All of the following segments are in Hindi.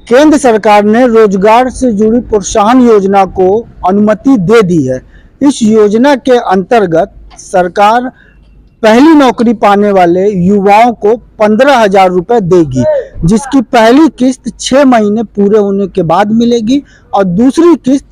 केंद्र सरकार ने रोजगार से जुड़ी प्रोत्साहन योजना को अनुमति दे दी है। इस योजना के अंतर्गत सरकार पहली नौकरी पाने वाले युवाओं को 15,000 रुपये देगी, जिसकी पहली किस्त 6 महीने पूरे होने के बाद मिलेगी और दूसरी किस्त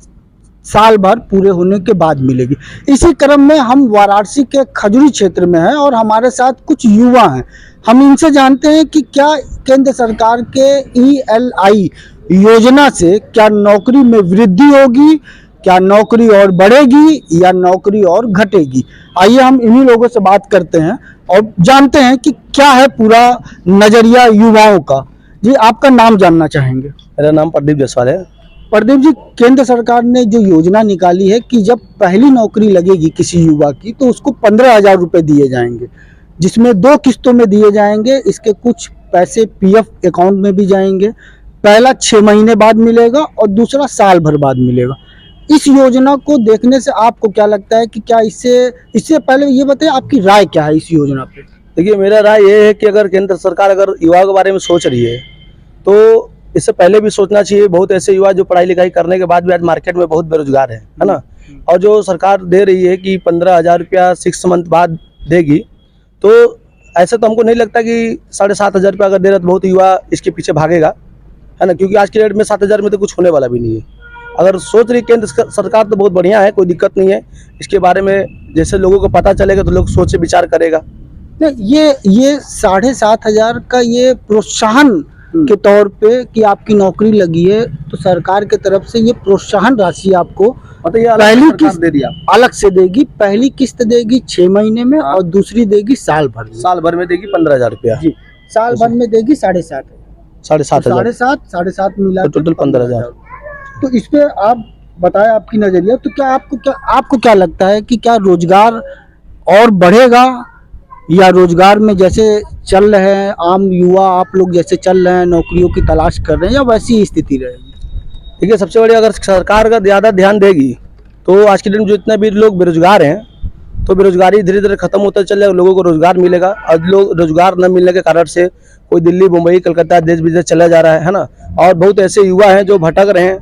साल भर पूरे होने के बाद मिलेगी। इसी क्रम में हम वाराणसी के खजुरी क्षेत्र में हैं और हमारे साथ कुछ युवा हैं। हम इनसे जानते हैं कि क्या केंद्र सरकार के ELI योजना से क्या नौकरी में वृद्धि होगी, क्या नौकरी और बढ़ेगी या नौकरी और घटेगी। आइए हम इन्हीं लोगों से बात करते हैं और जानते हैं कि क्या है पूरा नजरिया युवाओं का। जी, आपका नाम जानना चाहेंगे? मेरा नाम प्रदीप जायसवाल है। प्रदीप जी, केंद्र सरकार ने जो योजना निकाली है कि जब पहली नौकरी लगेगी किसी युवा की तो उसको 15,000 रुपये दिए जाएंगे, जिसमें 2 किस्तों में दिए जाएंगे। इसके कुछ पैसे PF अकाउंट में भी जाएंगे। पहला 6 महीने बाद मिलेगा और दूसरा साल भर बाद मिलेगा। इस योजना को देखने से आपको क्या लगता है कि क्या इससे पहले ये बताइए आपकी राय क्या है इस योजना पे? देखिए, मेरा राय ये है कि अगर केंद्र सरकार अगर युवाओं के बारे में सोच रही है तो इससे पहले भी सोचना चाहिए। बहुत ऐसे युवा जो पढ़ाई लिखाई करने के बाद भी आज मार्केट में बहुत बेरोजगार है ना। और जो सरकार दे रही है कि 15,000 रुपया 6 मंथ बाद देगी, तो ऐसा तो हमको नहीं लगता कि 7,500 रुपया अगर दे रहा तो बहुत युवा इसके पीछे भागेगा, है ना। क्योंकि आज के डेट में 7,000 में तो कुछ होने वाला भी नहीं है। अगर सोच रही केंद्र सरकार तो बहुत बढ़िया है, कोई दिक्कत नहीं है। इसके बारे में जैसे लोगों को पता चलेगा तो लोग सोच से विचार करेगा। ये 7,500 का ये प्रोत्साहन के तौर पे कि आपकी नौकरी लगी है तो सरकार की तरफ से ये प्रोत्साहन राशि आपको पहली किस्त दे दिया, अलग से देगी। पहली किस्त देगी 6 महीने में और दूसरी देगी साल भर में देगी 15,000 रुपया। जी, साल भर में देगी 7,500 मिला टोटल 15,000। तो इस पे आप बताएं आपकी नजरिया। तो क्या आपको क्या लगता है कि क्या रोजगार और बढ़ेगा या रोजगार में जैसे चल रहे हैं आम युवा आप लोग जैसे चल रहे हैं नौकरियों की तलाश कर रहे हैं या वैसी ही स्थिति रहेगी? देखिए, सबसे बड़ी अगर सरकार का ज़्यादा ध्यान देगी तो आज के दिन जो इतने भी लोग बेरोजगार हैं तो बेरोजगारी धीरे धीरे खत्म होता चल जाएगा, लोगों को रोजगार मिलेगा। और लोग रोजगार न मिलने के कारण से कोई दिल्ली, मुंबई, कलकत्ता देश विदेश चला जा रहा है ना। और बहुत ऐसे युवा हैं जो भटक रहे हैं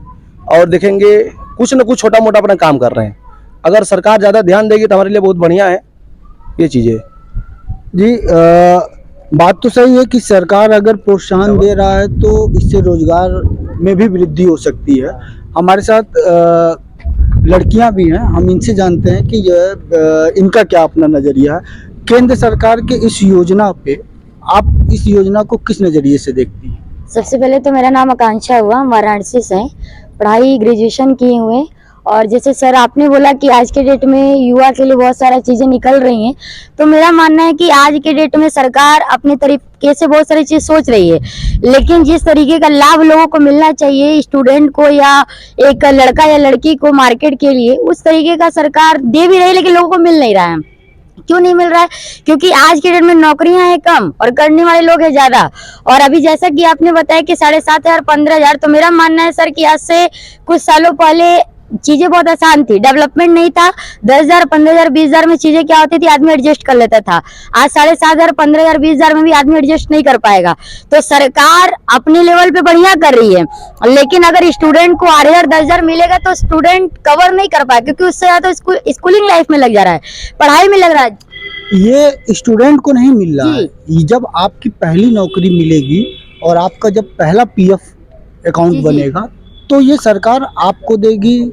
और देखेंगे कुछ न कुछ छोटा मोटा अपना काम कर रहे हैं। अगर सरकार ज़्यादा ध्यान देगी तो हमारे लिए बहुत बढ़िया है ये चीज़ें। जी, बात तो सही है कि सरकार अगर प्रोत्साहन दे रहा है तो इससे रोजगार में भी वृद्धि हो सकती है। हमारे साथ लड़कियां भी हैं, हम इनसे जानते हैं कि इनका क्या अपना नज़रिया है केंद्र सरकार के इस योजना पे। आप इस योजना को किस नज़रिए से देखती हैं? सबसे पहले तो मेरा नाम आकांक्षा हुआ, हम वाराणसी से हैं, पढ़ाई ग्रेजुएशन किए हुए। और जैसे सर आपने बोला कि आज के डेट में युवा के लिए बहुत सारी चीज़ें निकल रही हैं, तो मेरा मानना है कि आज के डेट में सरकार अपने तरीके से बहुत सारी चीज़ सोच रही है, लेकिन जिस तरीके का लाभ लोगों को मिलना चाहिए स्टूडेंट को या एक लड़का या लड़की को मार्केट के लिए, उस तरीके का सरकार दे भी रही है लेकिन लोगों को मिल नहीं रहा है। क्यों नहीं मिल रहा है? क्योंकि आज के डेट में नौकरियां हैं कम और करने वाले लोग हैं ज्यादा। और अभी जैसा कि आपने बताया कि 7,500 15,000, तो मेरा मानना है सर कि आज से कुछ सालों पहले चीजें बहुत आसान थी, डेवलपमेंट नहीं था। 10,000 15,000 20,000 में चीजें क्या होती थी, आदमी एडजस्ट कर लेता था। आज 7,500 15,000 20,000 में भी आदमी एडजस्ट नहीं कर पाएगा। तो सरकार अपने लेवल पे बढ़िया कर रही है, लेकिन अगर स्टूडेंट को 8,000 10,000 मिलेगा तो स्टूडेंट कवर नहीं कर पाएगा, क्योंकि उससे ज्यादा स्कूलिंग लाइफ में लग जा रहा है, पढ़ाई में लग रहा है। ये स्टूडेंट को नहीं मिल रहा है। जब आपकी पहली नौकरी मिलेगी और आपका जब पहला PF अकाउंट बनेगा तो ये सरकार आपको देगी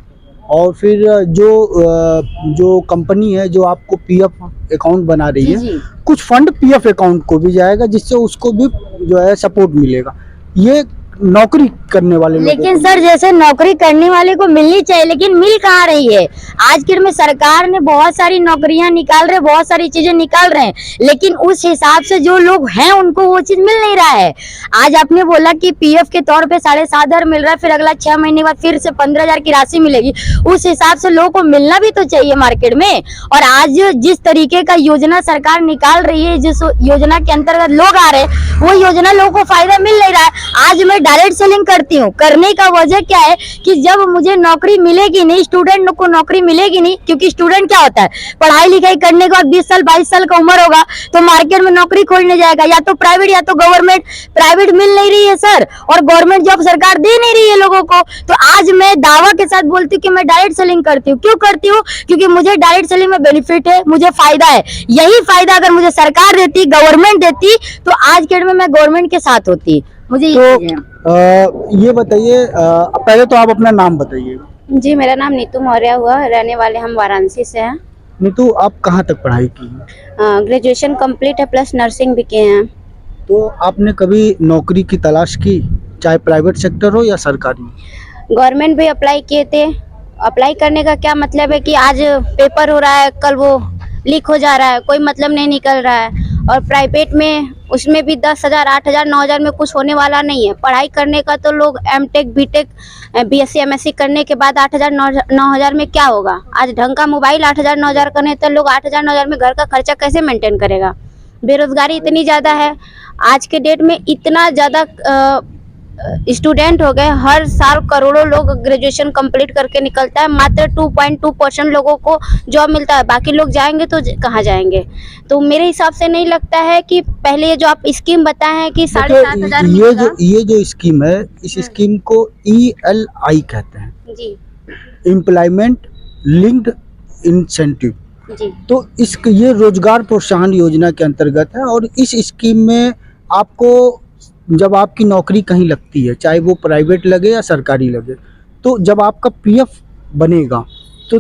और फिर जो कंपनी है जो आपको PF अकाउंट बना रही है, कुछ फंड PF अकाउंट को भी जाएगा, जिससे उसको भी जो है सपोर्ट मिलेगा। ये नौकरी करने वाले लोगों लेकिन सर जैसे नौकरी करने वाले को मिलनी चाहिए, लेकिन मिल कहाँ रही है? आज के में सरकार ने बहुत सारी नौकरियां निकाल रहे, बहुत सारी चीजें निकाल रहे हैं, लेकिन उस हिसाब से जो लोग हैं उनको वो चीज मिल नहीं रहा है। आज आपने बोला कि PF के तौर पे 7,500 मिल रहा है, फिर अगला 6 महीने बाद फिर से 15,000 की राशि मिलेगी। उस हिसाब से लोगों को मिलना भी तो चाहिए मार्केट में। और आज जिस तरीके का योजना सरकार निकाल रही है, जिस योजना के अंतर्गत लोग आ रहे हैं, वो योजना लोगों को फायदा मिल नहीं रहा है। आज मैं डायरेक्ट सेलिंग करती हूँ। करने का वजह क्या है कि जब मुझे नौकरी मिलेगी नहीं, स्टूडेंट को नौकरी मिलेगी नहीं, क्योंकि स्टूडेंट क्या होता है, पढ़ाई लिखाई करने के बाद 20 साल 22 साल का उम्र होगा तो मार्केट में नौकरी खोजने जाएगा, या तो प्राइवेट या तो गवर्नमेंट। प्राइवेट मिल नहीं रही है सर, और गवर्नमेंट जॉब सरकार दे नहीं रही है लोगों को। तो आज मैं दावा के साथ बोलती हूँ कि मैं डायरेक्ट सेलिंग करती हूँ। क्यों करती हूँ? क्योंकि मुझे डायरेक्ट सेलिंग में बेनिफिट है, मुझे फायदा है। यही फायदा अगर मुझे सरकार देती, गवर्नमेंट देती, तो आज के डेट में मैं गवर्नमेंट के साथ होती। मुझे ये बताइए, पहले तो आप अपना नाम बताइए। जी, मेरा नाम नीतू मौर्य हुआ, रहने वाले हम वाराणसी से हैं। नीतू, आप कहाँ तक पढ़ाई की है? ग्रेजुएशन कंप्लीट है, प्लस नर्सिंग भी किए हैं। तो आपने कभी नौकरी की तलाश की, चाहे प्राइवेट सेक्टर हो या सरकारी? गवर्नमेंट भी अप्लाई किए थे। अप्लाई करने का क्या मतलब है कि आज पेपर हो रहा है, कल वो लीक हो जा रहा है, कोई मतलब नहीं निकल रहा है। और प्राइवेट में उसमें भी 10,000, 8,000, 9,000 में कुछ होने वाला नहीं है। पढ़ाई करने का तो लोग एमटेक, बीटेक, बीएससी, एमएससी करने के बाद 8,000, 9,000 में क्या होगा? आज ढंग का मोबाइल 8,000, 9,000 करने तो लोग 8,000, 9,000 में घर का खर्चा कैसे मेंटेन करेगा? बेरोजगारी इतनी ज़्यादा है आज के डेट में, इतना ज़्यादा स्टूडेंट हो गए। हर साल करोड़ों लोग ग्रेजुएशन कंप्लीट करके निकलता है, मात्र 2.2% लोगों को जॉब मिलता है। बाकी लोग जाएंगे तो कहाँ जाएंगे? तो मेरे हिसाब से नहीं लगता है कि पहले ये जो आप स्कीम बताए हैं कि 7,500 ये जो स्कीम है, इस स्कीम को ELI कहते हैं, जी एम्प्लॉयमेंट लिंक्ड इंसेंटिव। जी तो ये रोजगार प्रोत्साहन योजना के अंतर्गत है, और इस स्कीम में आपको जब आपकी नौकरी कहीं लगती है, चाहे वो प्राइवेट लगे या सरकारी लगे, तो जब आपका PF बनेगा तो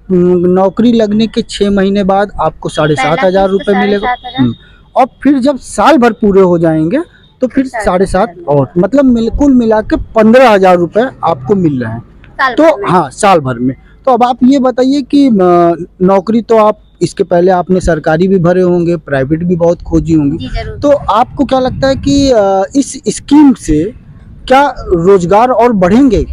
नौकरी लगने के 6 महीने बाद आपको 7,500 रुपये मिलेगा। और फिर जब साल भर पूरे हो जाएंगे तो फिर 7,500 और मतलब कुल मिला के 15,000 रुपये आपको मिल रहे हैं। तो हाँ, साल भर में। तो अब आप ये बताइए कि नौकरी तो आप इसके पहले आपने सरकारी भी भरे होंगे, प्राइवेट भी बहुत खोजी होंगी, तो आपको क्या लगता है कि इस स्कीम से क्या रोजगार और बढ़ेंगे?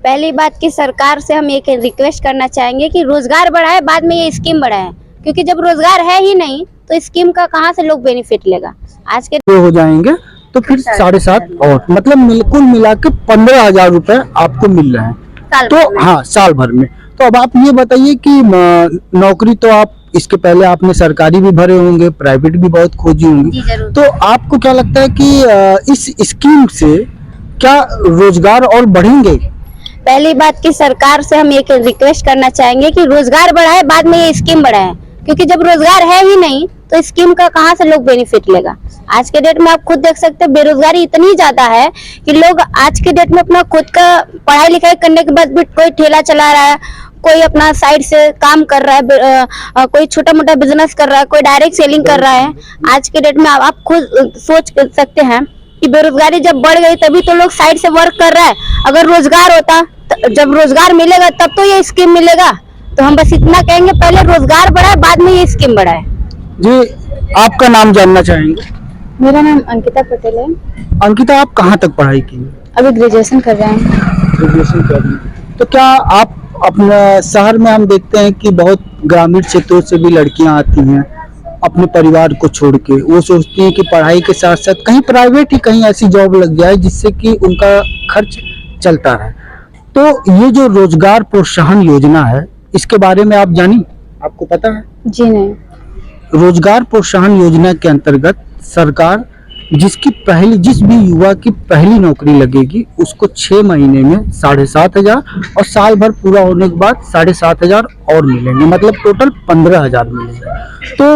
पहली बात कि सरकार से हम एक रिक्वेस्ट करना चाहेंगे कि रोजगार बढ़ाए, बाद में ये स्कीम बढ़ाए, क्योंकि जब रोजगार है ही नहीं तो स्कीम का कहाँ से लोग बेनिफिट लेगा? आज के हो जाएंगे तो फिर 7,500 और मतलब कुल मिला के 15,000 रुपये आपको मिल रहे हैं। तो हाँ, साल भर में। तो अब आप ये बताइए कि नौकरी तो आप इसके पहले आपने सरकारी भी भरे होंगे, प्राइवेट भी बहुत खोजी होंगी, तो आपको क्या लगता है कि इस स्कीम से क्या रोजगार और बढ़ेंगे? पहली बात कि सरकार से हम एक रिक्वेस्ट करना चाहेंगे कि रोजगार बढ़ाए, बाद में ये स्कीम बढ़ाए, क्योंकि जब रोजगार है ही नहीं तो स्कीम का कहाँ से लोग बेनिफिट लेगा? आज के डेट में आप खुद देख सकते हैं, बेरोजगारी इतनी ज्यादा है कि लोग आज के डेट में अपना खुद का पढ़ाई लिखाई करने के बाद भी कोई ठेला चला रहा है, कोई अपना साइड से काम कर रहा है, कोई छोटा मोटा बिजनेस कर रहा है, कोई डायरेक्ट सेलिंग कर रहा है। आज के डेट में आप खुद सोच सकते हैं कि बेरोजगारी जब बढ़ गई तभी तो लोग साइड से वर्क कर रहा है। अगर रोजगार होता, जब रोजगार मिलेगा तब तो ये स्कीम मिलेगा। तो हम बस इतना कहेंगे, पहले रोजगार बढ़ाए, बाद में ये स्कीम बढ़ाए। जी, आपका नाम जानना चाहेंगे? मेरा नाम अंकिता पटेल है। अंकिता, आप कहाँ तक पढ़ाई की है? अभी ग्रेजुएशन कर रहे हैं। ग्रेजुएशन कर रही हैं। तो क्या आप अपने शहर में हम देखते हैं कि बहुत ग्रामीण क्षेत्रों से भी लड़कियां आती हैं अपने परिवार को छोड़ के, वो सोचती हैं कि पढ़ाई के साथ साथ कहीं प्राइवेट ही कहीं ऐसी जॉब लग जाए जिससे कि उनका खर्च चलता रहे। तो ये जो रोजगार प्रोत्साहन योजना है, इसके बारे में आप जानी, आपको पता है? जी नहीं। रोजगार प्रोत्साहन योजना के अंतर्गत सरकार जिस भी युवा की पहली नौकरी लगेगी उसको 6 महीने में 7,500 और साल भर पूरा होने के बाद 7,500 और मिलेंगे, मतलब टोटल 15,000 मिलेंगे। तो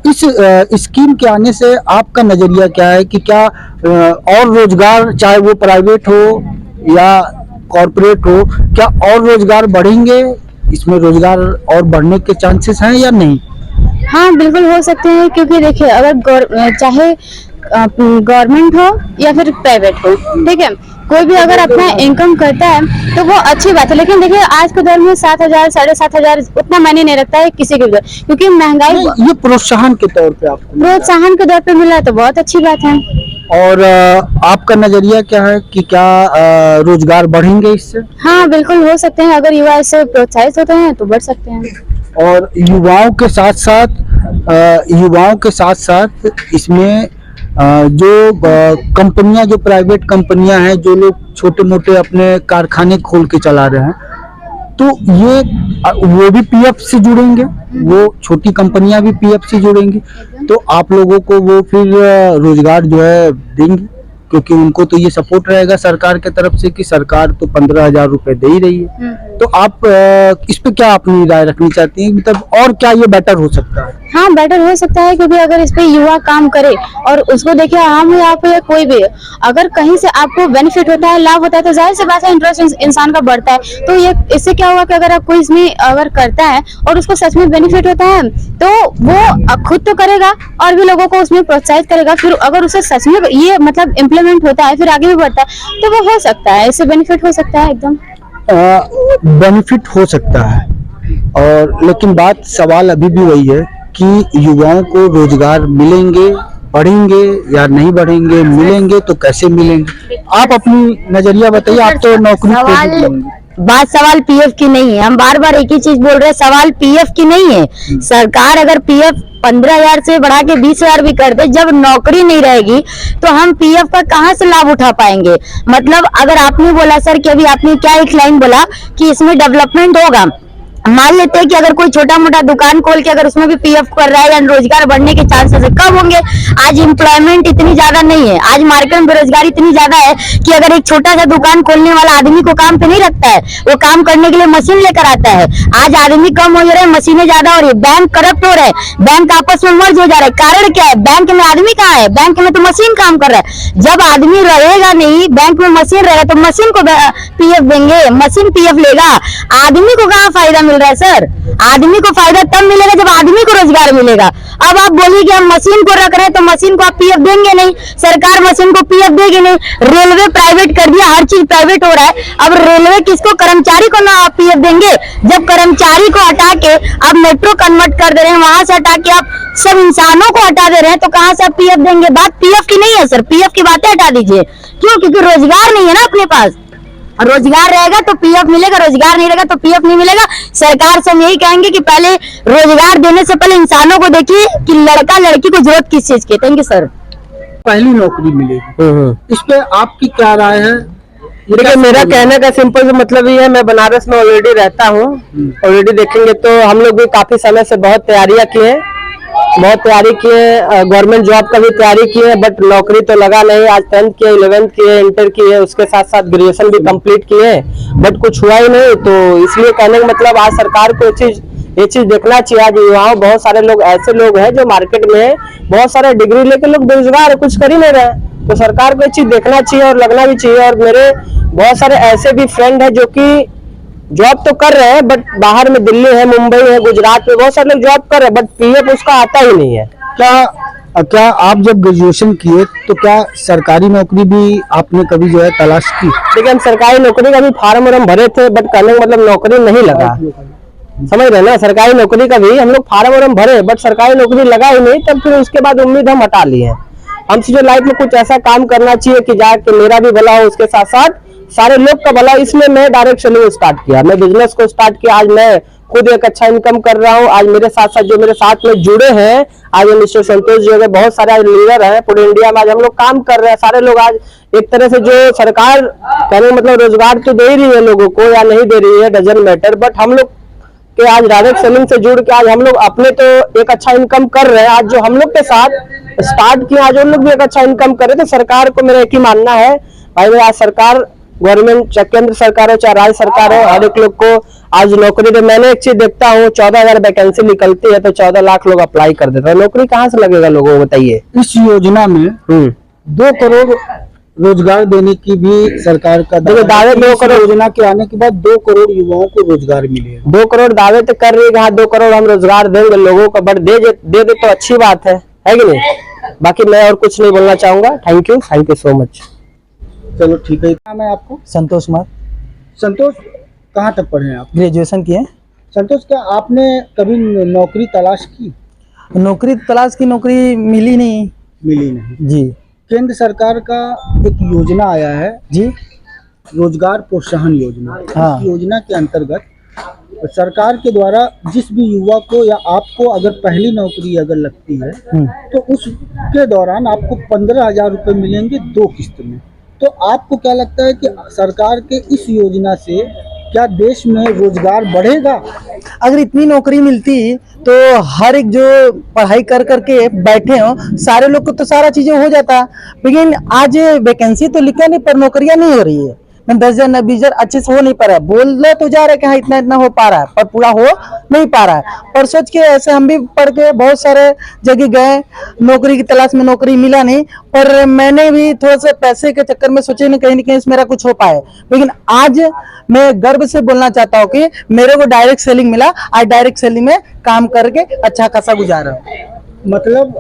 इस स्कीम के आने से आपका नजरिया क्या है कि क्या और रोजगार, चाहे वो प्राइवेट हो या कॉर्पोरेट हो, क्या और रोजगार बढ़ेंगे? इसमें रोजगार और बढ़ने के चांसेस हैं या नहीं? हाँ, बिल्कुल हो सकते हैं, क्योंकि देखिए अगर चाहे गवर्नमेंट हो या फिर प्राइवेट हो, ठीक है, कोई भी अगर अपना इनकम करता है तो वो अच्छी बात है। लेकिन देखिए आज के दौर में 7,000, 7,500 उतना मायने नहीं रखता है किसी के लिए, क्योंकि महंगाई। ये प्रोत्साहन के तौर पे आपको प्रोत्साहन के तौर पे मिला तो बहुत अच्छी बात है। और आपका नजरिया क्या है कि क्या रोजगार बढ़ेंगे इससे? हाँ, बिल्कुल हो सकते हैं, अगर युवा इससे प्रोत्साहित होते हैं तो बढ़ सकते हैं। और युवाओं के साथ साथ इसमें जो कंपनियां, जो प्राइवेट कंपनियां हैं, जो लोग छोटे मोटे अपने कारखाने खोल के चला रहे हैं, तो ये वो भी पीएफ से जुड़ेंगे, वो छोटी कंपनियां भी पीएफ से जुड़ेंगी, तो आप लोगों को वो फिर रोजगार जो है देंगी, क्योंकि उनको तो ये सपोर्ट रहेगा सरकार की तरफ से कि सरकार तो 15,000 रुपए दे ही रही है। तो आप इस पे क्या अपनी राय रखनी चाहती हैं, मतलब और क्या ये बेटर हो सकता है? हाँ, बेटर हो सकता है, क्योंकि अगर इस पे युवा काम करे और उसको देखिए, हम या आप या कोई भी, अगर कहीं से आपको बेनिफिट होता है, लाभ होता है, तो जाहिर सी बात है इंटरेस्ट इंसान का बढ़ता है। तो ये इससे क्या होगा कि अगर आप कोई इसमें अगर करता है और उसको सच में बेनिफिट होता है, तो वो खुद तो करेगा और भी लोगों को उसमें प्रोत्साहित करेगा। फिर अगर उसे सच में ये मतलब इम्प्लीमेंट होता है, फिर आगे भी बढ़ता है, तो वो हो सकता है, इससे बेनिफिट हो सकता है एकदम। बेनिफिट हो सकता है, और लेकिन बात सवाल अभी भी वही है कि युवाओं को रोजगार मिलेंगे, बढ़ेंगे या नहीं बढ़ेंगे, मिलेंगे तो कैसे मिलेंगे? आप अपनी नजरिया बताइए, आप तो नौकरी सवाल पीएफ की नहीं है, हम बार बार एक ही चीज बोल रहे हैं, सवाल पीएफ की नहीं है। सरकार अगर पीएफ 15,000 से बढ़ा के 20,000 भी कर दे, जब नौकरी नहीं रहेगी तो हम पीएफ का कहां से लाभ उठा पाएंगे? मतलब अगर आपने बोला सर कि अभी आपने क्या एक लाइन बोला कि इसमें डेवलपमेंट होगा, मान लेते हैं कि अगर कोई छोटा मोटा दुकान खोल के अगर उसमें भी पीएफ कर रहा है, या रोजगार बढ़ने के चांसेस कब होंगे? आज एम्प्लॉयमेंट इतनी ज्यादा नहीं है, आज मार्केट में बेरोजगारी इतनी ज्यादा है कि अगर एक छोटा सा दुकान खोलने वाला आदमी को काम पे नहीं रखता है, वो काम करने के लिए मशीन लेकर आता है। आज आदमी कम हो रहे हैं, मशीनें ज्यादा हो रही है, बैंक करप्ट हो रहे हैं, बैंक आपस में मर्ज हो जा रहा है। कारण क्या है? बैंक में आदमी कहाँ है? बैंक में तो मशीन काम कर रहा है। जब आदमी रहेगा नहीं, बैंक में मशीन रहेगा, तो मशीन को पीएफ देंगे, मशीन पीएफ लेगा, आदमी को कहाँ फायदा मिल रहा है सर? आदमी को फायदा तब मिलेगा जब आदमी को रोजगार मिलेगा। अब आप बोलिए कि हम मशीन को रख रहे हैं तो मशीन को आप पीएफ देंगे नहीं, सरकार मशीन को पीएफ देगी नहीं। रेलवे प्राइवेट कर दिया, हर चीज प्राइवेट हो रहा है। अब रेलवे किसको? कर्मचारी को ना आप पीएफ देंगे? जब कर्मचारी को हटा के आप मेट्रो कन्वर्ट कर दे रहे हैं, वहां से हटा के आप सब इंसानों को हटा दे रहे हैं, तो कहां से आप पीएफ देंगे? बात पीएफ की नहीं है सर, पीएफ की बातें हटा दीजिए। क्यों? क्योंकि रोजगार नहीं है ना अपने पास। रोजगार रहेगा तो पीएफ मिलेगा, रोजगार नहीं रहेगा तो पीएफ नहीं मिलेगा। सरकार से हम यही कहेंगे कि पहले रोजगार देने से पहले इंसानों को देखिए कि लड़का लड़की को जरूरत किस चीज की। Thank you sir. पहली नौकरी मिलेगी, इस पे आपकी क्या राय है? देखिए, मेरा कहने का सिंपल से मतलब ये है, मैं बनारस में ऑलरेडी रहता हूँ। ऑलरेडी देखेंगे तो हम लोग भी काफी समय से बहुत तैयारियां किए, गवर्नमेंट जॉब का भी तैयारी की है, बट नौकरी तो लगा नहीं। आज 10th किए, 11th किए, इंटर किए, उसके साथ साथ ग्रेजुएशन भी कंप्लीट किए, बट कुछ हुआ ही नहीं। तो इसलिए कहने का मतलब आज सरकार को ये चीज देखना चाहिए। आज युवाओं, बहुत सारे लोग ऐसे लोग हैं जो मार्केट में बहुत सारे डिग्री लेके लोग बेरोजगार है, कुछ कर ही नहीं रहे। तो सरकार को ये चीज देखना चाहिए और लगना भी चाहिए। और मेरे बहुत सारे ऐसे भी फ्रेंड है जो कि जॉब तो कर रहे हैं, बट बाहर में दिल्ली है, मुंबई है, गुजरात में बहुत सारे लोग जॉब कर रहे हैं, बट पीएफ उसका आता ही नहीं है। क्या आप जब ग्रेजुएशन किए तो क्या सरकारी नौकरी भी आपने कभी जो है तलाश की? देखिए, हम सरकारी नौकरी का भी फार्म भरे थे, बट कहने का मतलब नौकरी नहीं लगा। समझ रहे ना? सरकारी नौकरी का भी हम लोग फार्म भरे, बट सरकारी नौकरी लगा ही नहीं। तब फिर उसके बाद उम्मीद हम हटा ली है। हमसे जो लाइफ में कुछ ऐसा काम करना चाहिए कि जाके मेरा भी भला हो, उसके साथ साथ सारे लोग का भला। इसलिए मैं डायरेक्ट सेलिंग स्टार्ट किया, मैं बिजनेस को स्टार्ट किया। आज मैं खुद एक अच्छा इनकम कर रहा हूँ। आज मेरे साथ साथ जो मेरे साथ में जुड़े हैं, आज मिस्टर संतोष जी हो, बहुत सारे लीडर हैं पूरे इंडिया में। आज हम लोग काम कर रहे हैं, सारे लोग आज एक तरह से जो सरकार कहने मतलब रोजगार तो दे रही है लोगों को या नहीं दे रही है, डजंट मैटर, बट हम लोग के आज डायरेक्ट सेलिंग से जुड़ के आज हम लोग अपने तो एक अच्छा इनकम कर रहे हैं। आज जो हम लोग के साथ स्टार्ट किया, आज उन लोग भी एक अच्छा इनकम कर रहे हैं। तो सरकार को मेरा एक ही मानना है भाई, आज सरकार, गवर्नमेंट, चाहे केंद्र सरकार हो चाहे राज्य सरकार हो, हर एक लोग को आज नौकरी दे। मैंने एक चीज देखता हूँ, 14,000 वैकेंसी निकलती है तो 14 लाख लोग अप्लाई कर देते हैं। नौकरी कहाँ से लगेगा लोगों को बताइए? इस योजना में 2 करोड़ रोजगार देने की भी सरकार का दावे। 2 करोड़ योजना के आने के बाद 2 करोड़ युवाओं को रोजगार मिले। 2 करोड़ दावे तो कर रही है, हाँ 2 करोड़ हम रोजगार देंगे लोगों को, बट दे तो अच्छी बात है कि नहीं? बाकी मैं और कुछ नहीं बोलना चाहूंगा। Thank you so much. चलो ठीक है। नाम है आपको? संतोष कुमार। संतोष, कहाँ तक पढ़े हैं आप? ग्रेजुएशन किए। संतोष, क्या आपने कभी नौकरी तलाश की? नौकरी तलाश की, नौकरी मिली नहीं। मिली नहीं जी। केंद्र सरकार का एक योजना आया है जी, रोजगार प्रोत्साहन योजना। हाँ। इस योजना के अंतर्गत सरकार के द्वारा जिस भी युवा को या आपको अगर पहली नौकरी अगर लगती है तो उसके दौरान आपको 15,000 रुपये मिलेंगे 2 किस्त में। तो आपको क्या लगता है कि सरकार के इस योजना से क्या देश में रोजगार बढ़ेगा? अगर इतनी नौकरी मिलती तो हर एक जो पढ़ाई कर करके बैठे हो सारे लोग को तो सारा चीजें हो जाता, लेकिन आज वैकेंसी तो लिखा नहीं पर नौकरियां नहीं हो रही है। 10,000 20,000 अच्छे से हो नहीं पा रहा है, बोल तो जा रहे कि हाँ इतना इतना हो पा रहा है पर पूरा हो नहीं पा रहा है। पर सोच के ऐसे हम भी पढ़ के बहुत सारे जगह गए, नौकरी की तलाश में नौकरी मिला नहीं, पर मैंने भी थोड़ा सा पैसे के चक्कर में सोचे नहीं कहीं मेरा कुछ हो पाए। लेकिन आज मैं गर्व से बोलना चाहता हूँ कि मेरे को डायरेक्ट सेलिंग मिला, आज डायरेक्ट सेलिंग में काम करके अच्छा खासा गुजारा। मतलब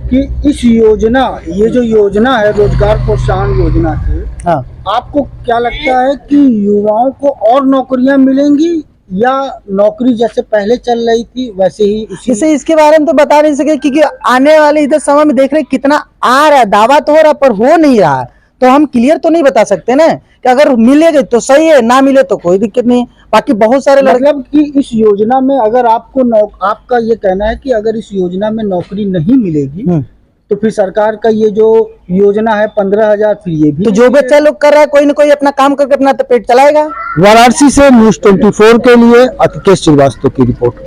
कि इस योजना, ये जो योजना है रोजगार प्रोत्साहन योजना से हाँ, आपको क्या लगता है कि युवाओं को और नौकरियां मिलेंगी या नौकरी जैसे पहले चल रही थी वैसे ही इसे इसके बारे में तो बता नहीं सके क्योंकि आने वाले इधर समय में देख रहे कितना आ रहा है, दावा तो हो रहा पर हो नहीं रहा है, तो हम क्लियर तो नहीं बता सकते ना कि अगर मिलेगा तो सही है, ना मिले तो कोई दिक्कत नहीं। बाकी बहुत सारे मतलब कि इस योजना में अगर आपको आपका ये कहना है कि अगर इस योजना में नौकरी नहीं मिलेगी तो फिर सरकार का ये जो योजना है 15,000 फिर ये भी तो जो बच्चा लोग कर रहा है कोई ना कोई अपना काम करके अपना तो पेट चलाएगा। वाराणसी से न्यूज़ 24 के लिए अतिकेश श्रीवास्तव की रिपोर्ट।